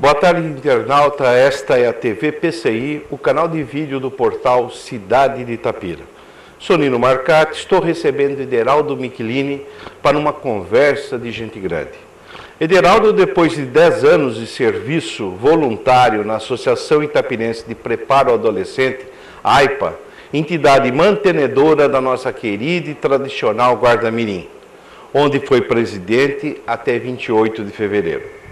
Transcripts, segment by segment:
Boa tarde, internauta. Esta é a TV PCI, o canal de vídeo do portal Cidade de Itapira. Sou Nino Marcati, estou recebendo Ederaldo Michelini para uma conversa de gente grande. Ederaldo, depois de 10 anos de serviço voluntário na Associação Itapirense de Preparo Adolescente, AIPA, entidade mantenedora da nossa querida e tradicional Guarda-Mirim, onde foi presidente até 28 de fevereiro.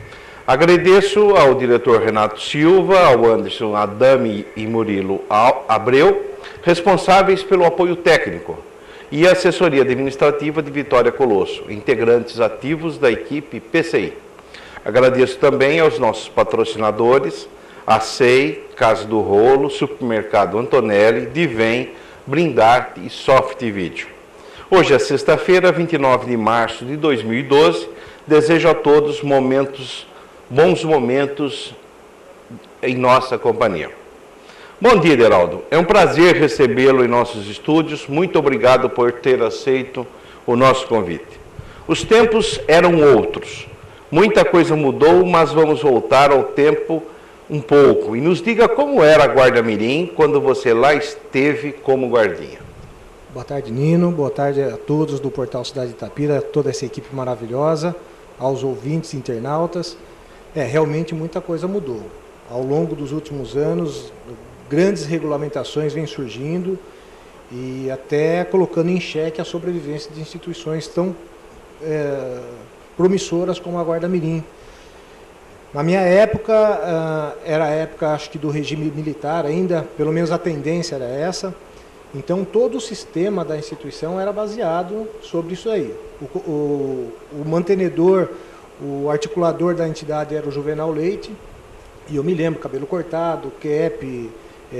Agradeço ao diretor Renato Silva, ao Anderson Adame e Murilo Abreu, responsáveis pelo apoio técnico, e a assessoria administrativa de Vitória Colosso, integrantes ativos da equipe PCI. Agradeço também aos nossos patrocinadores, a SEI, Casa do Rolo, Supermercado Antonelli, Divem, Brindarte e Soft Video. Hoje é sexta-feira, 29 de março de 2012. Desejo a todos bons momentos em nossa companhia. Bom dia, Ederaldo. É um prazer recebê-lo em nossos estúdios. Muito obrigado por ter aceito o nosso convite. Os tempos eram outros. Muita coisa mudou, mas vamos voltar ao tempo um pouco. E nos diga como era a Guarda-Mirim quando você lá esteve como guardinha. Boa tarde, Nino. Boa tarde a todos do Portal Cidade de Itapira, toda essa equipe maravilhosa, aos ouvintes internautas. Realmente muita coisa mudou. Ao longo dos últimos anos, grandes regulamentações vêm surgindo e até colocando em xeque a sobrevivência de instituições tão promissoras como a Guarda-Mirim. Na minha época, era a época, acho que do regime militar ainda, pelo menos a tendência era essa. Então, todo o sistema da instituição era baseado sobre isso aí. O mantenedor, o articulador da entidade era o Juvenal Leite, e eu me lembro, cabelo cortado, cap,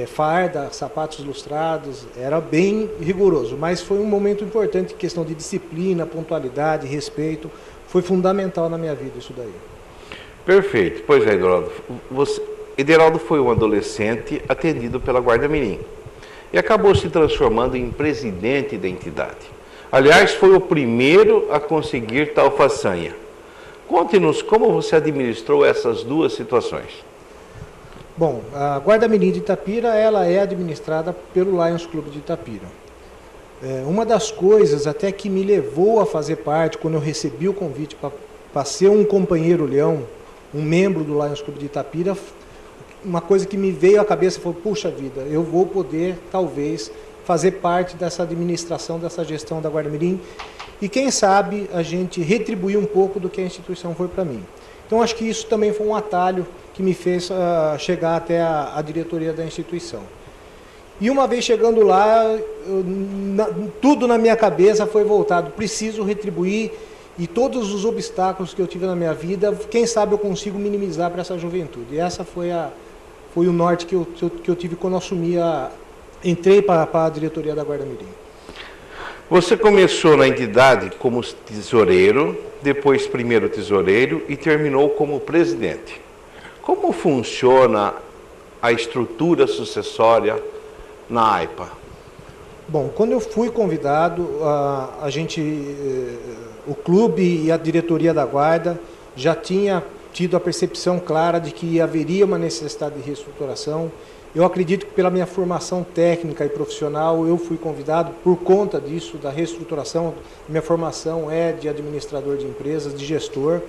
farda, sapatos lustrados, era bem rigoroso, mas foi um momento importante em questão de disciplina, pontualidade, respeito, foi fundamental na minha vida isso daí. Perfeito. Pois é, Ederaldo. Ederaldo foi um adolescente atendido pela Guarda-Mirim e acabou se transformando em presidente da entidade. Aliás, foi o primeiro a conseguir tal façanha. Conte-nos como você administrou essas duas situações. Bom, a Guarda-Mirim de Itapira, ela é administrada pelo Lions Clube de Itapira. Uma das coisas até que me levou a fazer parte, quando eu recebi o convite para ser um companheiro leão, um membro do Lions Clube de Itapira, uma coisa que me veio à cabeça foi, puxa vida, eu vou poder, talvez, fazer parte dessa administração, dessa gestão da Guarda-Mirim, e quem sabe a gente retribuir um pouco do que a instituição foi para mim. Então acho que isso também foi um atalho que me fez chegar até a diretoria da instituição. E uma vez chegando lá, tudo na minha cabeça foi voltado, preciso retribuir, e todos os obstáculos que eu tive na minha vida, quem sabe eu consigo minimizar para essa juventude. E essa foi o norte que eu tive quando entrei para a diretoria da Guarda-Mirim. Você começou na entidade como tesoureiro, depois primeiro tesoureiro e terminou como presidente. Como funciona a estrutura sucessória na AIPA? Bom, quando eu fui convidado, o clube e a diretoria da Guarda já tinha tido a percepção clara de que haveria uma necessidade de reestruturação. Eu acredito que pela minha formação técnica e profissional, eu fui convidado por conta disso, da reestruturação. Minha formação é de administrador de empresas, de gestor.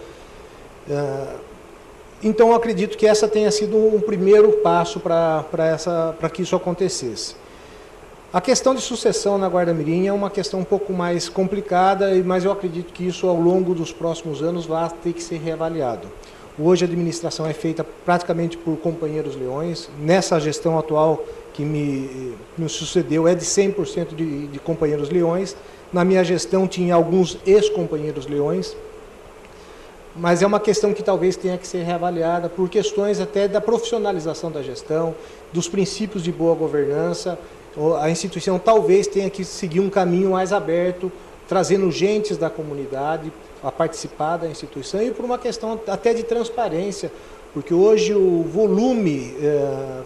Então, eu acredito que essa tenha sido um primeiro passo para que isso acontecesse. A questão de sucessão na Guarda-Mirim é uma questão um pouco mais complicada, mas eu acredito que isso, ao longo dos próximos anos, vai ter que ser reavaliado. Hoje a administração é feita praticamente por companheiros leões. Nessa gestão atual que me sucedeu é de 100% de companheiros leões. Na minha gestão tinha alguns ex-companheiros leões. Mas é uma questão que talvez tenha que ser reavaliada por questões até da profissionalização da gestão, dos princípios de boa governança. A instituição talvez tenha que seguir um caminho mais aberto, trazendo gentes da comunidade a participar da instituição e por uma questão até de transparência, porque hoje o volume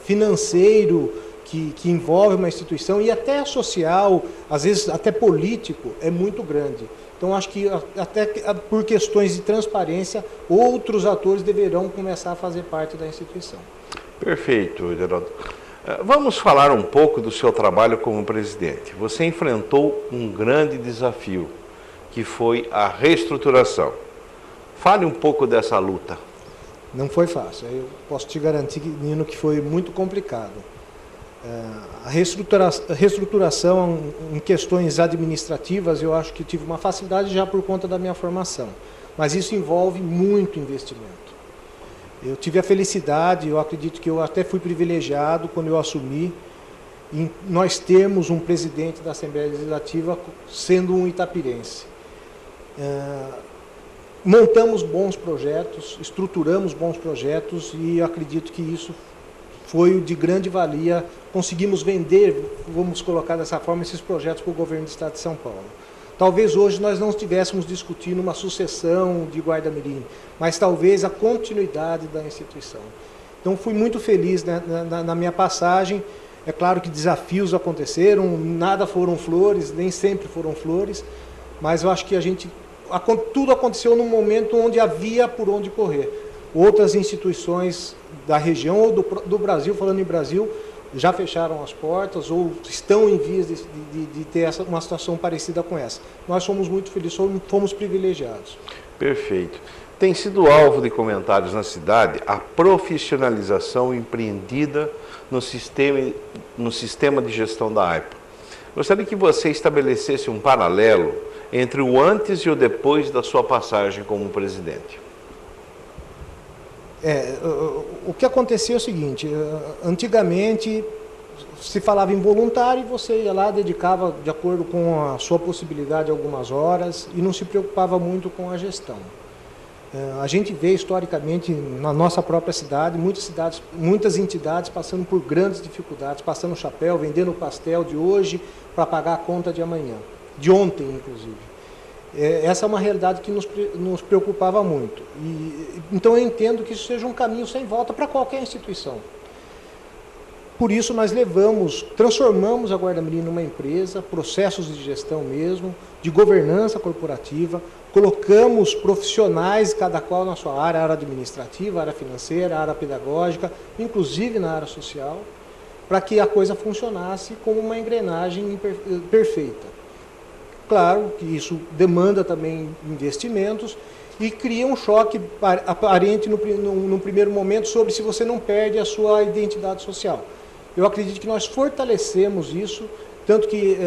financeiro que envolve uma instituição e até social, às vezes até político, é muito grande. Então, acho que até por questões de transparência, outros atores deverão começar a fazer parte da instituição. Perfeito, Geraldo. Vamos falar um pouco do seu trabalho como presidente. Você enfrentou um grande desafio, que foi a reestruturação. Fale um pouco dessa luta. Não foi fácil. Eu posso te garantir, Nino, que foi muito complicado. A reestruturação em questões administrativas, eu acho que tive uma facilidade já por conta da minha formação. Mas isso envolve muito investimento. Eu tive a felicidade, eu acredito que eu até fui privilegiado quando eu assumi, em nós termos um presidente da Assembleia Legislativa sendo um itapirense. Montamos bons projetos, estruturamos bons projetos e eu acredito que isso foi de grande valia. Conseguimos vender, vamos colocar dessa forma, esses projetos para o governo do Estado de São Paulo. Talvez hoje nós não estivéssemos discutindo uma sucessão de guarda-mirim, mas talvez a continuidade da instituição. Então fui muito feliz, né, na minha passagem. É claro que desafios aconteceram, nada foram flores, nem sempre foram flores, mas eu acho que tudo aconteceu num momento onde havia por onde correr. Outras instituições da região ou do Brasil, falando em Brasil, já fecharam as portas ou estão em vias de ter uma situação parecida com essa. Nós somos muito felizes, fomos privilegiados. Perfeito. Tem sido alvo de comentários na cidade a profissionalização empreendida no sistema de gestão da AIPA. Gostaria que você estabelecesse um paralelo entre o antes e o depois da sua passagem como presidente. O que acontecia é o seguinte: antigamente se falava em voluntário e você ia lá, dedicava de acordo com a sua possibilidade algumas horas e não se preocupava muito com a gestão. A gente vê historicamente na nossa própria cidade, muitas entidades passando por grandes dificuldades, passando o chapéu, vendendo o pastel de hoje para pagar a conta de amanhã, de ontem inclusive. Essa é uma realidade que nos preocupava muito. Então eu entendo que isso seja um caminho sem volta para qualquer instituição. Por isso nós transformamos a Guarda-Mirim numa empresa, processos de gestão mesmo, de governança corporativa, colocamos profissionais, cada qual na sua área administrativa, área financeira, área pedagógica, inclusive na área social, para que a coisa funcionasse como uma engrenagem perfeita. Claro que isso demanda também investimentos e cria um choque aparente no primeiro momento sobre se você não perde a sua identidade social. Eu acredito que nós fortalecemos isso, tanto que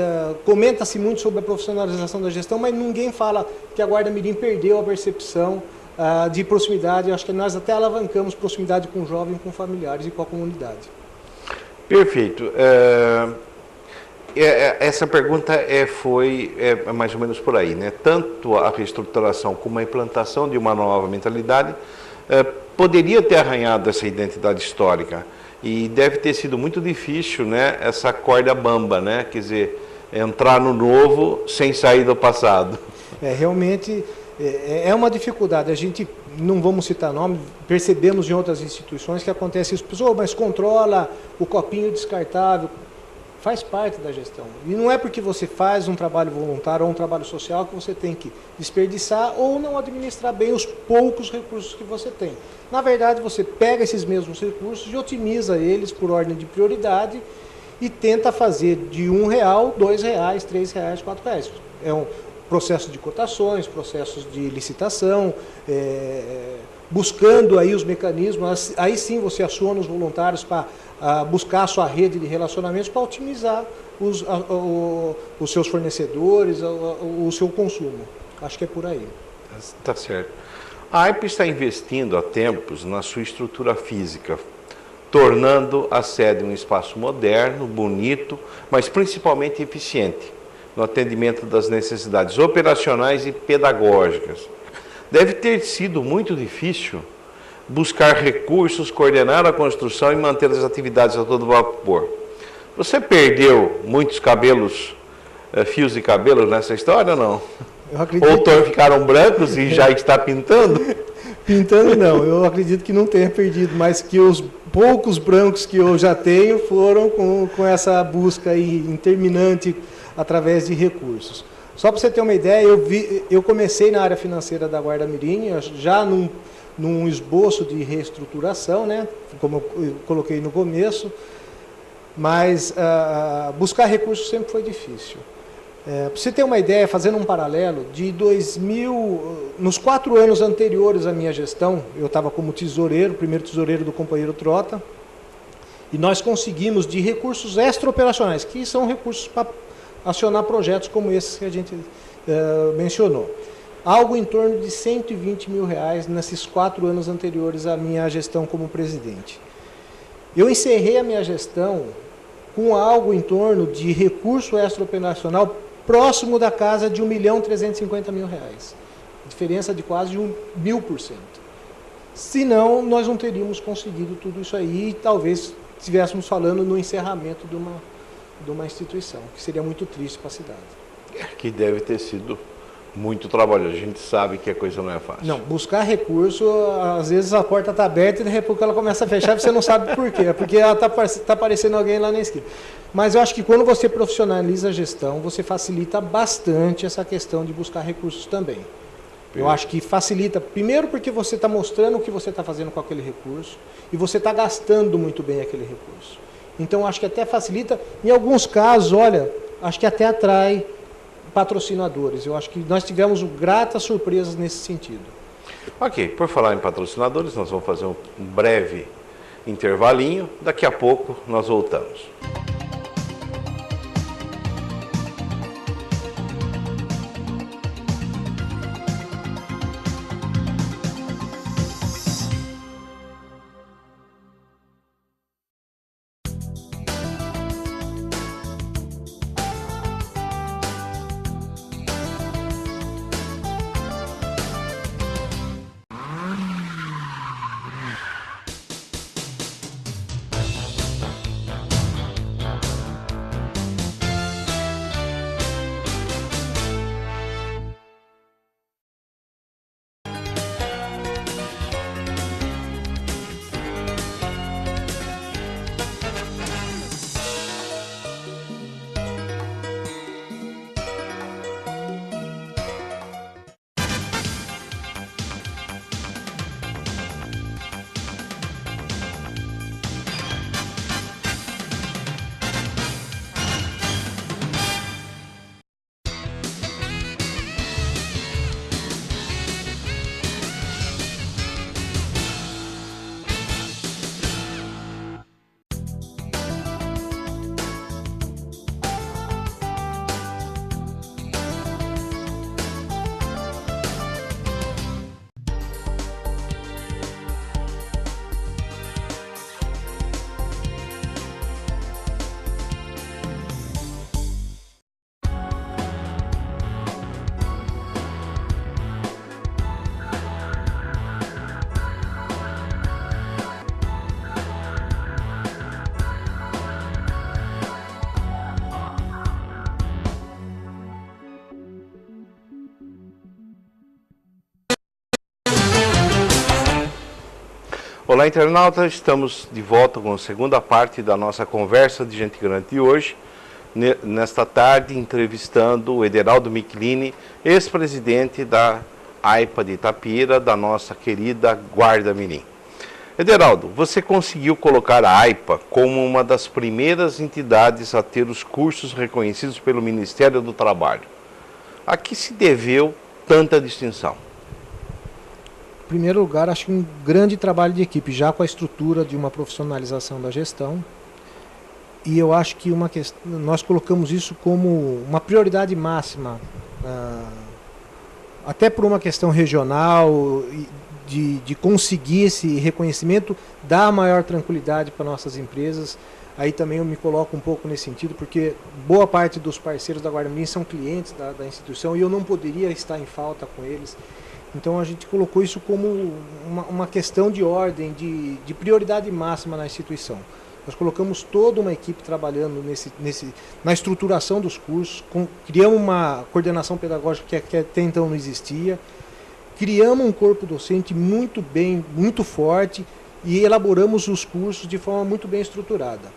comenta-se muito sobre a profissionalização da gestão, mas ninguém fala que a Guarda-Mirim perdeu a percepção de proximidade. Eu acho que nós até alavancamos proximidade com o jovem, com familiares e com a comunidade. Perfeito. Essa pergunta foi mais ou menos por aí, né? Tanto a reestruturação como a implantação de uma nova mentalidade poderia ter arranhado essa identidade histórica e deve ter sido muito difícil, né? Essa corda bamba, né? Quer dizer, entrar no novo sem sair do passado. Realmente é uma dificuldade. A gente, não vamos citar nome, percebemos em outras instituições que acontece isso. Pessoal, mas controla o copinho descartável. Faz parte da gestão. E não é porque você faz um trabalho voluntário ou um trabalho social que você tem que desperdiçar ou não administrar bem os poucos recursos que você tem. Na verdade, você pega esses mesmos recursos e otimiza eles por ordem de prioridade e tenta fazer de R$1, R$2, R$3, R$4. É um processo de cotações, processos de licitação, buscando aí os mecanismos. Aí sim você aciona os voluntários para buscar a sua rede de relacionamentos para otimizar os seus fornecedores, o seu consumo. Acho que é por aí. Está certo. A AIPA está investindo há tempos na sua estrutura física, tornando a sede um espaço moderno, bonito, mas principalmente eficiente no atendimento das necessidades operacionais e pedagógicas. Deve ter sido muito difícil buscar recursos, coordenar a construção e manter as atividades a todo vapor. Você perdeu muitos fios de cabelo nessa história ou não? Eu acredito. Ou ficaram brancos e já está pintando? Pintando não, eu acredito que não tenha perdido, mas que os poucos brancos que eu já tenho foram com essa busca aí interminante através de recursos. Só para você ter uma ideia, eu comecei na área financeira da Guarda Mirim, já num esboço de reestruturação, né, como eu coloquei no começo, mas buscar recursos sempre foi difícil. Para você ter uma ideia, fazendo um paralelo, de 2000, nos 4 anos anteriores à minha gestão, eu estava como tesoureiro, primeiro tesoureiro do companheiro Trota, e nós conseguimos de recursos extraoperacionais, que são recursos para acionar projetos como esses que a gente mencionou, algo em torno de 120 mil reais nesses 4 anos anteriores à minha gestão como presidente. Eu encerrei a minha gestão com algo em torno de recurso extraoperacional próximo da casa de 1.350.000 reais. Diferença de quase 1.000%. Senão, nós não teríamos conseguido tudo isso aí e talvez estivéssemos falando no encerramento de uma instituição, que seria muito triste para a cidade. Que deve ter sido muito trabalho. A gente sabe que a coisa não é fácil. Não, buscar recurso, às vezes a porta está aberta e de repente ela começa a fechar e você não sabe por quê. É porque ela está aparecendo alguém lá na esquina. Mas eu acho que quando você profissionaliza a gestão, você facilita bastante essa questão de buscar recursos também. Eu acho que facilita, primeiro porque você está mostrando o que você está fazendo com aquele recurso e você está gastando muito bem aquele recurso. Então, acho que até facilita, em alguns casos, olha, acho que até atrai patrocinadores. Eu acho que nós tivemos gratas surpresas nesse sentido. Ok, por falar em patrocinadores, nós vamos fazer um breve intervalinho. Daqui a pouco nós voltamos. Olá, internauta, estamos de volta com a segunda parte da nossa conversa de Gente Grande de hoje. Nesta tarde, entrevistando o Ederaldo Michelini, ex-presidente da AIPA de Itapira, da nossa querida Guarda Mirim. Ederaldo, você conseguiu colocar a AIPA como uma das primeiras entidades a ter os cursos reconhecidos pelo Ministério do Trabalho. A que se deveu tanta distinção? Em primeiro lugar, acho que um grande trabalho de equipe, já com a estrutura de uma profissionalização da gestão. E eu acho que nós colocamos isso como uma prioridade máxima, até por uma questão regional, de conseguir esse reconhecimento, dar maior tranquilidade para nossas empresas. Aí também eu me coloco um pouco nesse sentido, porque boa parte dos parceiros da Guarda Mirim são clientes da instituição e eu não poderia estar em falta com eles. Então a gente colocou isso como uma questão de ordem, de prioridade máxima na instituição. Nós colocamos toda uma equipe trabalhando na estruturação dos cursos, criamos uma coordenação pedagógica que até então não existia, criamos um corpo docente muito bem, muito forte e elaboramos os cursos de forma muito bem estruturada.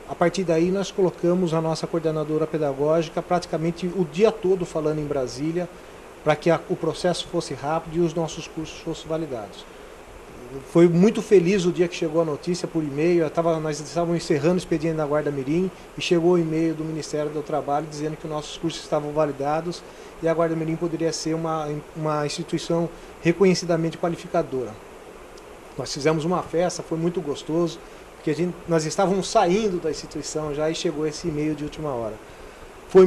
A partir daí nós colocamos a nossa coordenadora pedagógica praticamente o dia todo falando em Brasília para que o processo fosse rápido e os nossos cursos fossem validados. Foi muito feliz o dia que chegou a notícia por e-mail. Nós estávamos encerrando o expediente da Guarda Mirim e chegou o e-mail do Ministério do Trabalho dizendo que nossos cursos estavam validados e a Guarda Mirim poderia ser uma instituição reconhecidamente qualificadora. Nós fizemos uma festa, foi muito gostoso, porque nós estávamos saindo da instituição já e chegou esse e-mail de última hora. Foi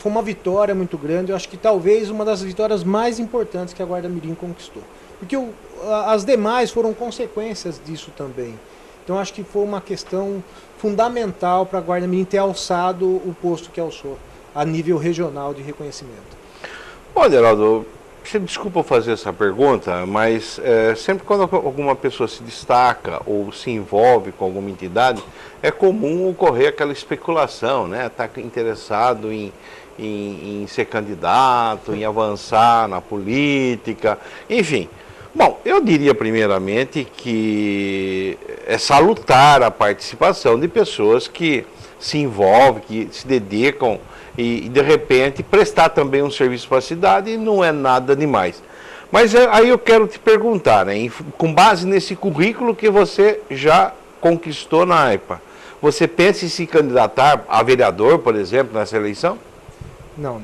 uma vitória muito grande, eu acho que talvez uma das vitórias mais importantes que a Guarda Mirim conquistou. Porque as demais foram consequências disso também. Então acho que foi uma questão fundamental para a Guarda Mirim ter alçado o posto que alçou, a nível regional de reconhecimento. Olha, Heraldo, desculpa fazer essa pergunta, mas sempre quando alguma pessoa se destaca ou se envolve com alguma entidade, é comum ocorrer aquela especulação, né? Tá interessado em ser candidato, em avançar na política, enfim. Bom, eu diria primeiramente que é salutar a participação de pessoas que se envolvem, que se dedicam e de repente prestar também um serviço para a cidade não é nada demais. Mas aí eu quero te perguntar, né, com base nesse currículo que você já conquistou na AIPA, você pensa em se candidatar a vereador, por exemplo, nessa eleição? Não.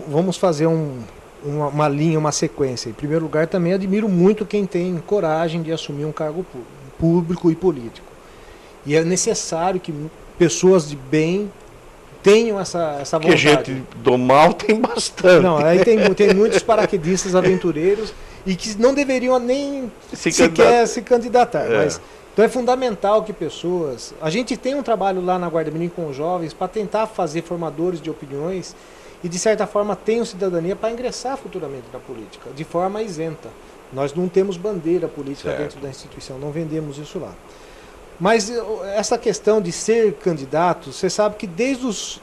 Vamos fazer uma linha, uma sequência. Em primeiro lugar, também admiro muito quem tem coragem de assumir um cargo público e político. E é necessário que pessoas de bem tenham essa vontade. Porque gente do mal tem bastante. Não, aí tem muitos paraquedistas aventureiros e que não deveriam nem sequer se candidatar. Mas, então é fundamental que pessoas... A gente tem um trabalho lá na Guarda Mirim com os jovens para tentar fazer formadores de opiniões e, de certa forma, tenham cidadania para ingressar futuramente na política, de forma isenta. Nós não temos bandeira política dentro da instituição, não vendemos isso lá. Mas essa questão de ser candidato, você sabe que desde os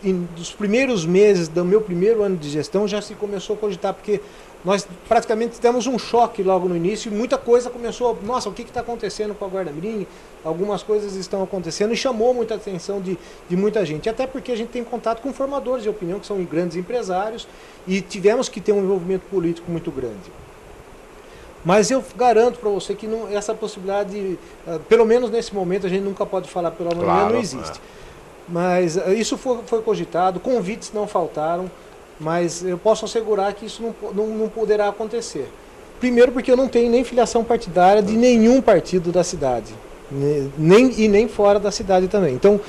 primeiros meses do meu primeiro ano de gestão já se começou a cogitar, porque nós praticamente demos um choque logo no início e muita coisa começou, nossa, o que está acontecendo com a Guarda Mirim? Algumas coisas estão acontecendo e chamou muita atenção de muita gente, até porque a gente tem contato com formadores de opinião, que são grandes empresários, e tivemos que ter um envolvimento político muito grande. Mas eu garanto para você que essa possibilidade, pelo menos nesse momento, a gente nunca pode falar pela manhã, não existe. Mas isso foi cogitado, convites não faltaram, mas eu posso assegurar que isso não poderá acontecer. Primeiro porque eu não tenho nem filiação partidária de nenhum partido da cidade, nem fora da cidade também. Então,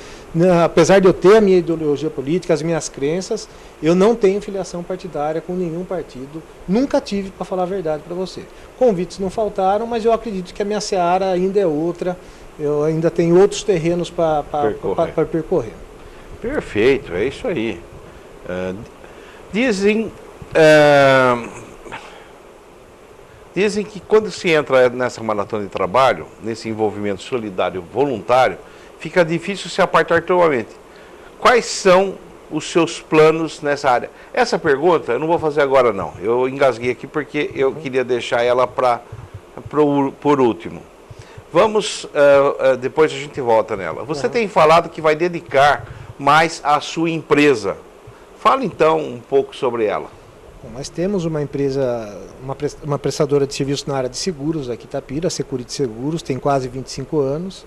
apesar de eu ter a minha ideologia política, as minhas crenças, eu não tenho filiação partidária com nenhum partido, nunca tive, para falar a verdade para você. Convites não faltaram, mas eu acredito que a minha seara ainda é outra, eu ainda tenho outros terrenos para percorrer. Perfeito, é isso aí. Dizem que quando se entra nessa maratona de trabalho, nesse envolvimento solidário voluntário, fica difícil se apartar totalmente. Quais são os seus planos nessa área? Essa pergunta eu não vou fazer agora não. Eu engasguei aqui porque eu queria deixar ela por último. Vamos, depois a gente volta nela. Você tem falado que vai dedicar mais à sua empresa. Fala então um pouco sobre ela. Bom, nós temos uma empresa, uma prestadora de serviços na área de seguros aqui em Itapira, a Security Seguros, tem quase 25 anos.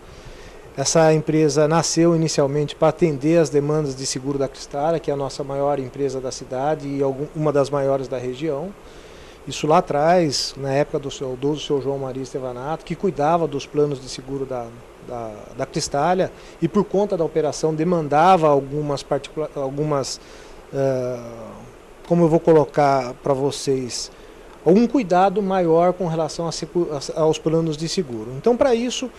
Essa empresa nasceu inicialmente para atender as demandas de seguro da Cristália, que é a nossa maior empresa da cidade e uma das maiores da região. Isso lá atrás, na época do seu João Maria Estevanato, que cuidava dos planos de seguro da Cristália e por conta da operação demandava algumas como eu vou colocar para vocês, um cuidado maior com relação aos planos de seguro. Então, para isso,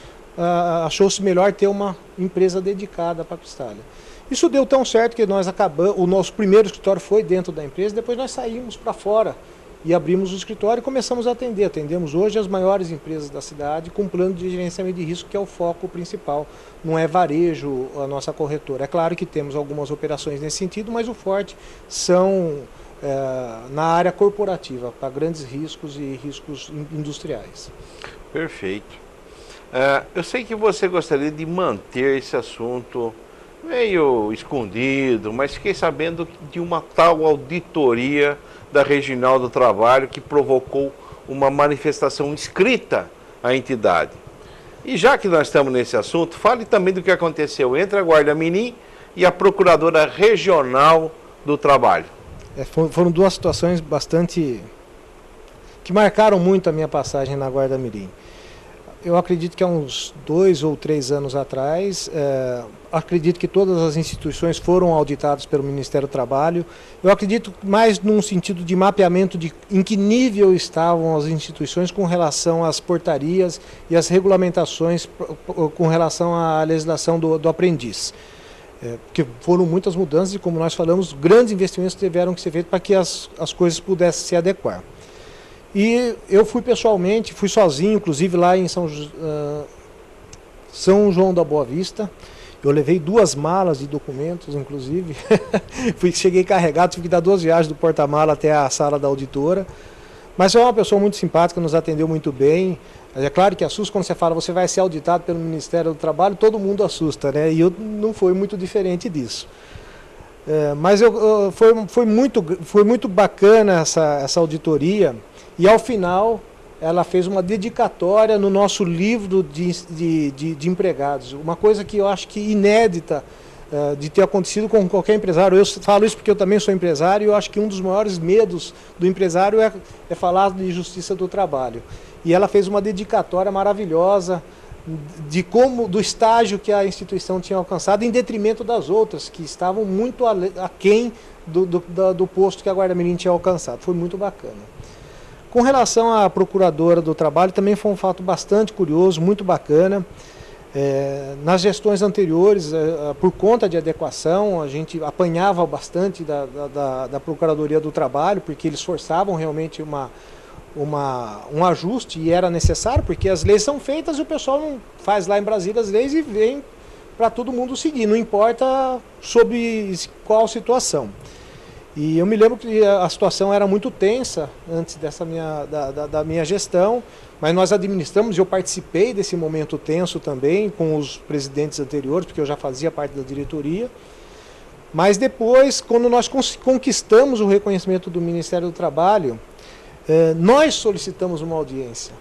achou-se melhor ter uma empresa dedicada para a Cristália. Isso deu tão certo que o nosso primeiro escritório foi dentro da empresa, depois nós saímos para fora e abrimos o escritório e começamos a atender. Atendemos hoje as maiores empresas da cidade com plano de gerenciamento de risco, que é o foco principal. Não é varejo a nossa corretora. É claro que temos algumas operações nesse sentido, mas o forte são na área corporativa, para grandes riscos e riscos industriais. Perfeito. Eu sei que você gostaria de manter esse assunto meio escondido, mas fiquei sabendo de uma tal auditoria da Regional do Trabalho que provocou uma manifestação escrita à entidade. E já que nós estamos nesse assunto, fale também do que aconteceu entre a Guarda Mirim e a Procuradora Regional do Trabalho. Foram duas situações que marcaram muito a minha passagem na Guarda Mirim. Eu acredito que há uns 2 ou 3 anos atrás, acredito que todas as instituições foram auditadas pelo Ministério do Trabalho. Eu acredito mais num sentido de mapeamento de em que nível estavam as instituições com relação às portarias e às regulamentações com relação à legislação do aprendiz. Porque foram muitas mudanças e, como nós falamos, grandes investimentos tiveram que ser feitos para que as coisas pudessem se adequar. E eu fui pessoalmente, fui sozinho, inclusive lá em São João da Boa Vista. Eu levei 2 malas de documentos, inclusive. Cheguei carregado, tive que dar 2 viagens do porta-mala até a sala da auditora. Mas é uma pessoa muito simpática, nos atendeu muito bem. É claro que assusta quando você fala, você vai ser auditado pelo Ministério do Trabalho, todo mundo assusta, né? E eu não foi muito diferente disso. Mas foi muito bacana essa auditoria. E ao final, ela fez uma dedicatória no nosso livro de empregados. Uma coisa que eu acho que inédita de ter acontecido com qualquer empresário. Eu falo isso porque eu também sou empresário e eu acho que um dos maiores medos do empresário é falar de justiça do trabalho. E ela fez uma dedicatória maravilhosa do estágio que a instituição tinha alcançado em detrimento das outras, que estavam muito aquém do posto que a Guarda Mirim tinha alcançado. Foi muito bacana. Com relação à Procuradora do Trabalho, também foi um fato bastante curioso, muito bacana. Nas gestões anteriores, por conta de adequação, a gente apanhava bastante da Procuradoria do Trabalho, porque eles forçavam realmente um ajuste, e era necessário, porque as leis são feitas e o pessoal não faz lá em Brasília as leis e vem para todo mundo seguir, não importa sobre qual situação. E eu me lembro que a situação era muito tensa antes da minha gestão, mas nós administramos, e eu participei desse momento tenso também com os presidentes anteriores, porque eu já fazia parte da diretoria. Mas depois, quando nós conquistamos o reconhecimento do Ministério do Trabalho, nós solicitamos uma audiência.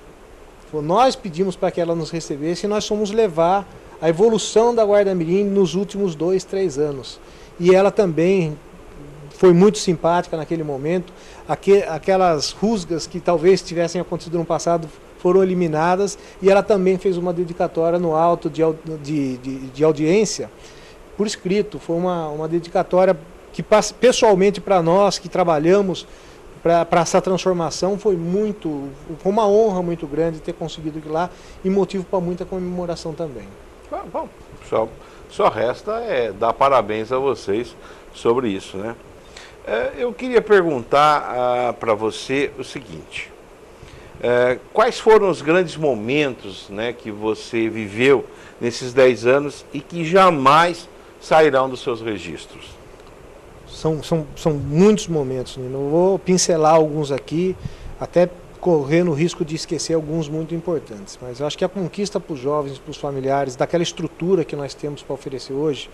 Nós pedimos para que ela nos recebesse e nós fomos levar a evolução da Guarda Mirim nos últimos 2, 3 anos. E ela também foi muito simpática naquele momento. Aquelas rusgas que talvez tivessem acontecido no passado foram eliminadas, e ela também fez uma dedicatória no auto de audiência por escrito. Foi uma dedicatória que, pessoalmente, para nós que trabalhamos para essa transformação, foi uma honra muito grande ter conseguido ir lá, e motivo para muita comemoração também. Bom, só resta dar parabéns a vocês sobre isso, né? Eu queria perguntar para você o seguinte: quais foram os grandes momentos, né, que você viveu nesses 10 anos e que jamais sairão dos seus registros? São muitos momentos, Nino. Eu vou pincelar alguns aqui, até correndo o risco de esquecer alguns muito importantes. Mas eu acho que a conquista para os jovens, para os familiares, daquela estrutura que nós temos para oferecer hoje,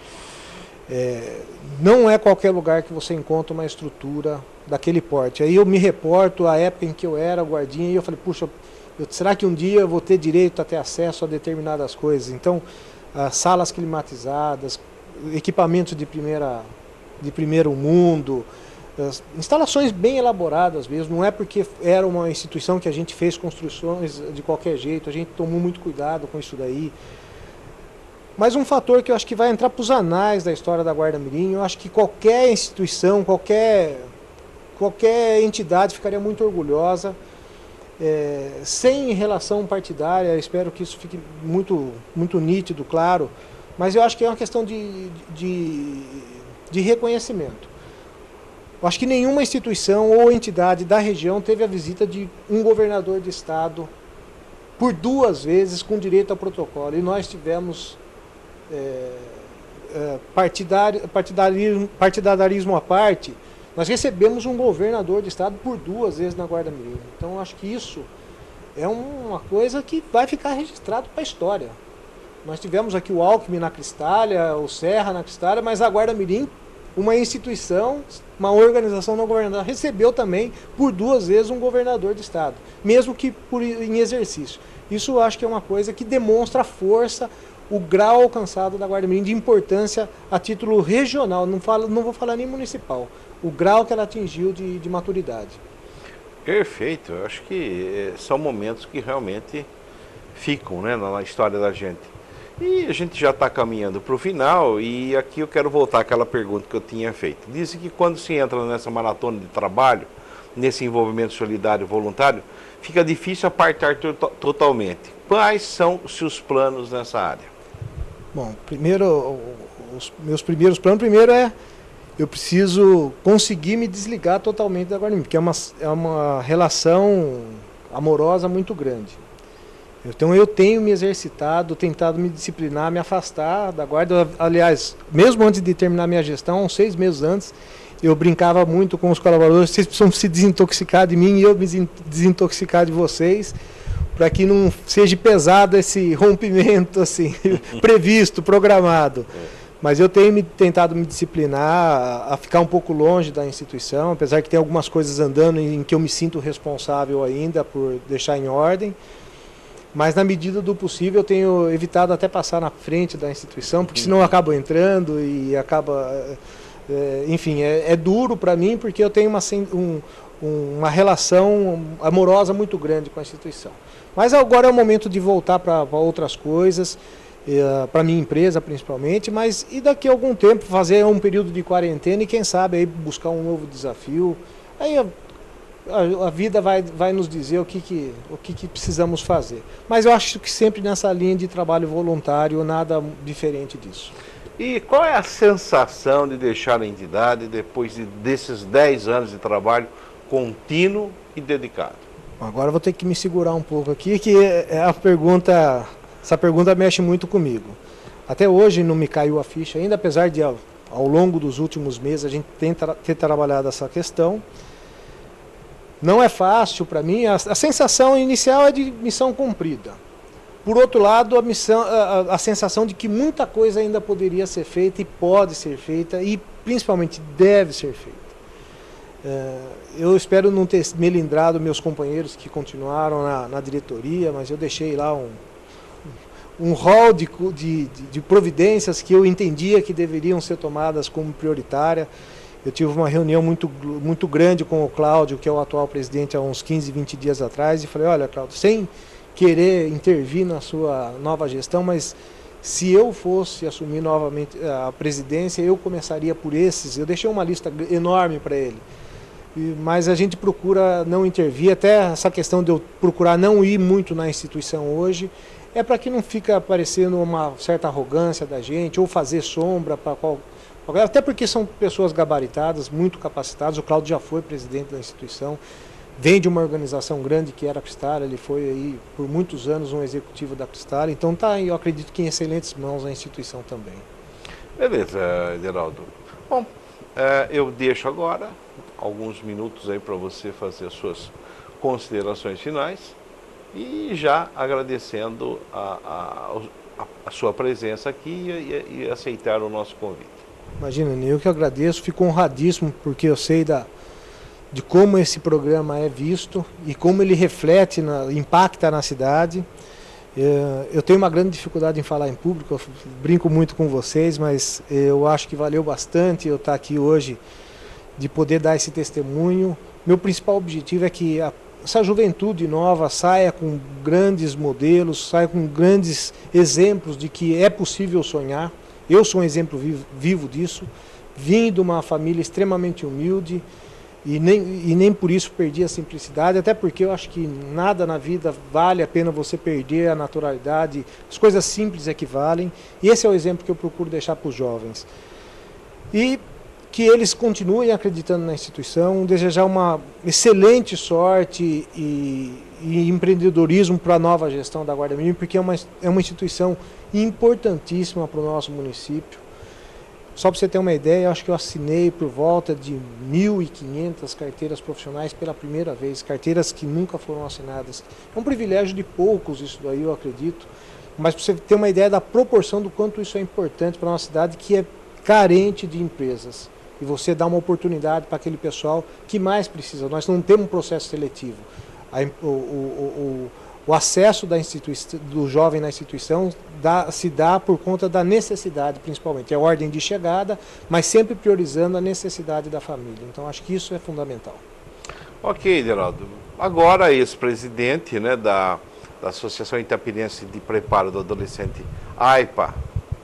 não é qualquer lugar que você encontra uma estrutura daquele porte. Aí eu me reporto à época em que eu era guardinha e eu falei, puxa, será que um dia eu vou ter direito a ter acesso a determinadas coisas? Então, salas climatizadas, equipamentos de primeiro mundo, instalações bem elaboradas mesmo. Não é porque era uma instituição que a gente fez construções de qualquer jeito, a gente tomou muito cuidado com isso daí. Mas um fator que eu acho que vai entrar para os anais da história da Guarda Mirim, eu acho que qualquer instituição, qualquer entidade ficaria muito orgulhosa, sem relação partidária. Espero que isso fique muito, muito nítido, claro, mas eu acho que é uma questão de reconhecimento. Eu acho que nenhuma instituição ou entidade da região teve a visita de um governador de estado por 2 vezes com direito a protocolo, e nós tivemos partidarismo à parte, Nós recebemos um governador de estado por 2 vezes na Guarda Mirim. Então acho que isso é uma coisa que vai ficar registrado para a história. Nós tivemos aqui o Alckmin na Cristália, o Serra na Cristália, mas a Guarda Mirim, uma instituição, uma organização não governamental, recebeu também por 2 vezes um governador de estado, mesmo que em exercício. Isso eu acho que é uma coisa que demonstra a força, o grau alcançado da Guarda Mirim de importância a título regional, não vou falar nem municipal, o grau que ela atingiu de maturidade. Perfeito, eu acho que são momentos que realmente ficam, né, na história da gente. E a gente já está caminhando para o final e aqui eu quero voltar àquela pergunta que eu tinha feito. Disse que quando se entra nessa maratona de trabalho, nesse envolvimento solidário voluntário, fica difícil apartar totalmente. Quais são os seus planos nessa área? Bom, primeiro, os meus primeiros planos, eu preciso conseguir me desligar totalmente da Guarda Mirim, porque é uma relação amorosa muito grande. Então eu tenho me exercitado, tentado me disciplinar, me afastar da Guarda. Aliás, mesmo antes de terminar minha gestão, uns 6 meses antes, eu brincava muito com os colaboradores, vocês precisam se desintoxicar de mim e eu me desintoxicar de vocês, para que não seja pesado esse rompimento assim, previsto, programado. Mas eu tenho tentado me disciplinar, a ficar um pouco longe da instituição, apesar que tem algumas coisas andando em que eu me sinto responsável ainda por deixar em ordem. Mas na medida do possível eu tenho evitado até passar na frente da instituição, porque senão eu acabo entrando e acaba... enfim, é duro para mim porque eu tenho uma relação amorosa muito grande com a instituição. Mas agora é o momento de voltar para outras coisas, para a minha empresa principalmente, mas e daqui a algum tempo fazer um período de quarentena e quem sabe aí buscar um novo desafio. Aí a vida vai nos dizer o que precisamos fazer. Mas eu acho que sempre nessa linha de trabalho voluntário, nada diferente disso. E qual é a sensação de deixar a entidade depois desses 10 anos de trabalho contínuo e dedicado? Agora eu vou ter que me segurar um pouco aqui, que essa pergunta mexe muito comigo. Até hoje não me caiu a ficha ainda, apesar de ao longo dos últimos meses a gente ter trabalhado essa questão. Não é fácil para mim, a sensação inicial é de missão cumprida. Por outro lado, a sensação de que muita coisa ainda poderia ser feita e pode ser feita e principalmente deve ser feita. Eu espero não ter melindrado meus companheiros que continuaram na diretoria, mas eu deixei lá um rol de providências que eu entendia que deveriam ser tomadas como prioritária. Eu tive uma reunião muito grande com o Cláudio, que é o atual presidente, há uns 15, 20 dias atrás, e falei, olha, Cláudio, sem querer intervir na sua nova gestão, mas se eu fosse assumir novamente a presidência, eu começaria por esses. Eu deixei uma lista enorme para ele, mas a gente procura não intervir, até essa questão de eu procurar não ir muito na instituição hoje, é para que não fique aparecendo uma certa arrogância da gente, ou fazer sombra para até porque são pessoas gabaritadas, muito capacitadas. O Cláudio já foi presidente da instituição, vem de uma organização grande que era a Cristália, ele foi aí por muitos anos um executivo da Cristália, então eu acredito que em excelentes mãos a instituição também. Beleza, Ederaldo. Bom, eu deixo agora alguns minutos aí para você fazer as suas considerações finais e já agradecendo a sua presença aqui e aceitar o nosso convite. Imagina, eu que agradeço, fico honradíssimo porque eu sei de como esse programa é visto e como ele reflete, impacta na cidade. Eu tenho uma grande dificuldade em falar em público, eu brinco muito com vocês, mas eu acho que valeu bastante eu estar aqui hoje, de poder dar esse testemunho. Meu principal objetivo é que essa juventude nova saia com grandes modelos, saia com grandes exemplos de que é possível sonhar. Eu sou um exemplo vivo disso, vim de uma família extremamente humilde e nem por isso perdi a simplicidade, até porque eu acho que nada na vida vale a pena você perder a naturalidade, as coisas simples é que valem, e esse é o exemplo que eu procuro deixar para os jovens. E que eles continuem acreditando na instituição, desejar uma excelente sorte e empreendedorismo para a nova gestão da Guarda Mirim, porque é uma instituição importantíssima para o nosso município. Só para você ter uma ideia, eu acho que eu assinei por volta de 1.500 carteiras profissionais pela primeira vez, carteiras que nunca foram assinadas. É um privilégio de poucos isso daí, eu acredito, mas para você ter uma ideia da proporção do quanto isso é importante para uma cidade que é carente de empresas. E você dá uma oportunidade para aquele pessoal que mais precisa. Nós não temos um processo seletivo. O acesso do jovem na instituição se dá por conta da necessidade, principalmente. É a ordem de chegada, mas sempre priorizando a necessidade da família. Então, acho que isso é fundamental. Ok, Geraldo. Agora, ex-presidente, né, da Associação Itapirense de Preparo do Adolescente, AIPA,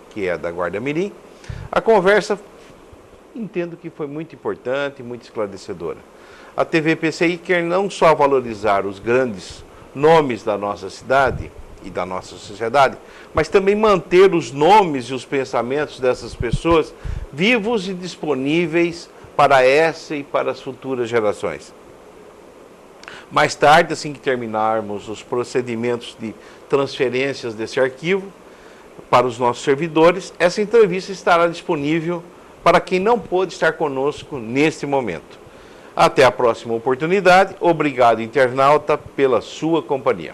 que é da Guarda Mirim, a conversa, entendo que foi muito importante e muito esclarecedora. A TV PCI quer não só valorizar os grandes nomes da nossa cidade e da nossa sociedade, mas também manter os nomes e os pensamentos dessas pessoas vivos e disponíveis para essa e para as futuras gerações. Mais tarde, assim que terminarmos os procedimentos de transferências desse arquivo para os nossos servidores, essa entrevista estará disponível para quem não pôde estar conosco neste momento. Até a próxima oportunidade. Obrigado, internauta, pela sua companhia.